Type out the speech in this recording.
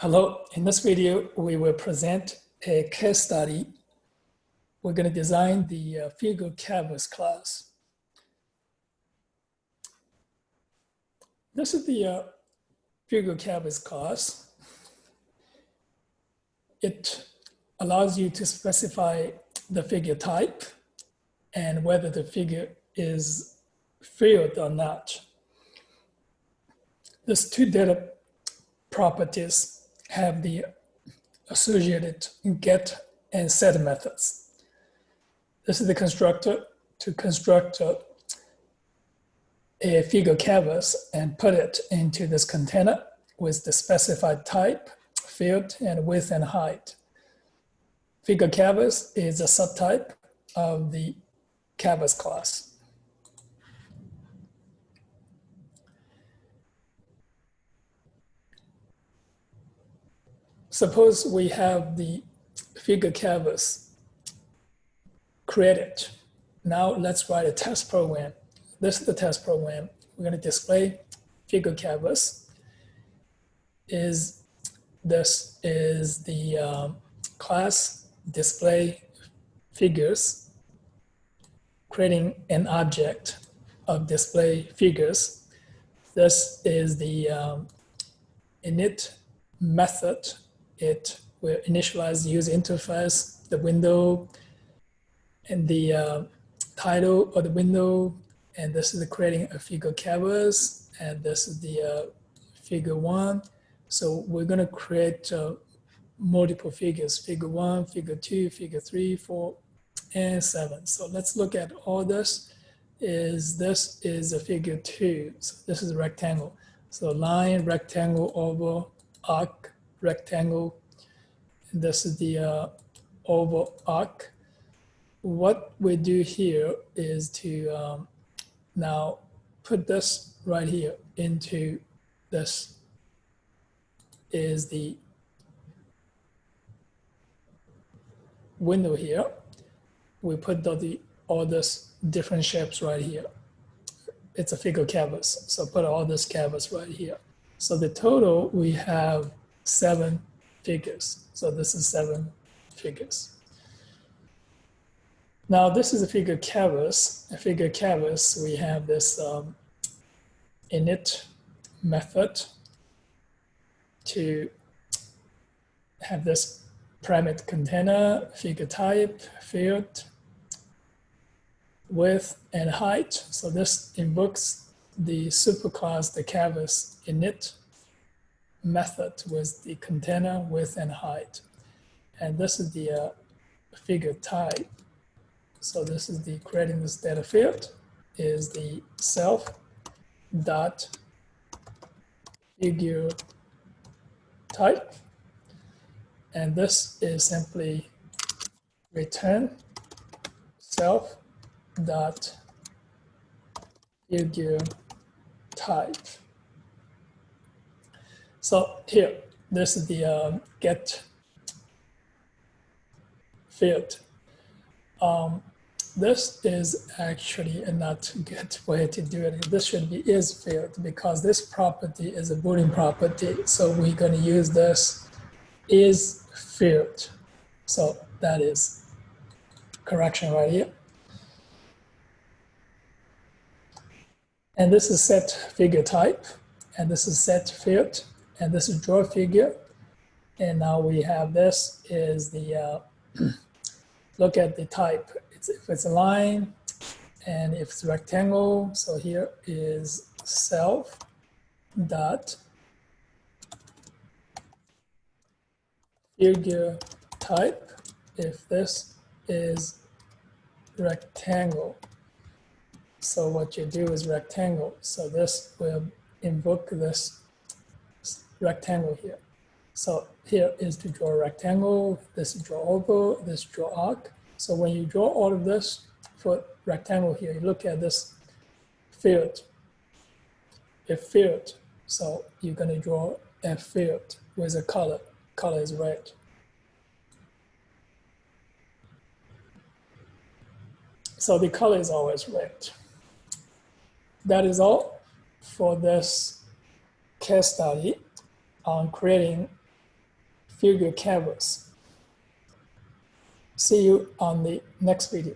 Hello, in this video, we will present a case study. We're going to design the figure canvas class. This is the figure canvas class. It allows you to specify the figure type and whether the figure is filled or not. These two data properties have the associated get and set methods. This is the constructor to construct a figure canvas and put it into this container with the specified type, field, and width and height. Figure canvas is a subtype of the canvas class. Suppose we have the figure canvas created. Now let's write a test program. This is the test program. We're going to display figure canvas. This is the class display figures, creating an object of display figures. This is the init method. It will initialize the user interface, the window, and the title of the window. And this is creating a figure canvas. And this is the figure one. So we're going to create multiple figures, figure one, figure two, figure 3, 4, and 7. So let's look at all this. This is a figure 2. So this is a rectangle. So line, rectangle, oval, arc, rectangle. And this is the oval arc. What we do here is to now put this right here into this is the window here. We put all this different shapes right here. It's a figure canvas, so put all this canvas right here. So the total, we have 7 figures. So this is 7 figures. Now this is a figure canvas. A figure canvas, we have this init method to have this parameter container, figure type, field, width, and height. So this invokes the superclass, the canvas init method with the container, width, and height. And this is the figure type. So this is the creating this data field is the self dot figure type. And this is simply return self dot figure type. So here, this is the get field. This is actually a not good way to do it. This should be is field because this property is a Boolean property. So we're going to use this is field. So that is correction right here. And this is set figure type. And this is set field. And this is draw figure. And now we have this is the, look at the type. If it's a line and if it's rectangle, so here is self dot figure type if this is rectangle. So what you do is rectangle. So this will invoke this rectangle here. So here is to draw a rectangle, this is draw oval, this draw arc. So when you draw all of this for rectangle here, you look at this field, a field. So you're going to draw a field with a color. Color is red. So the color is always red. That is all for this case study on creating figure canvas. See you on the next video.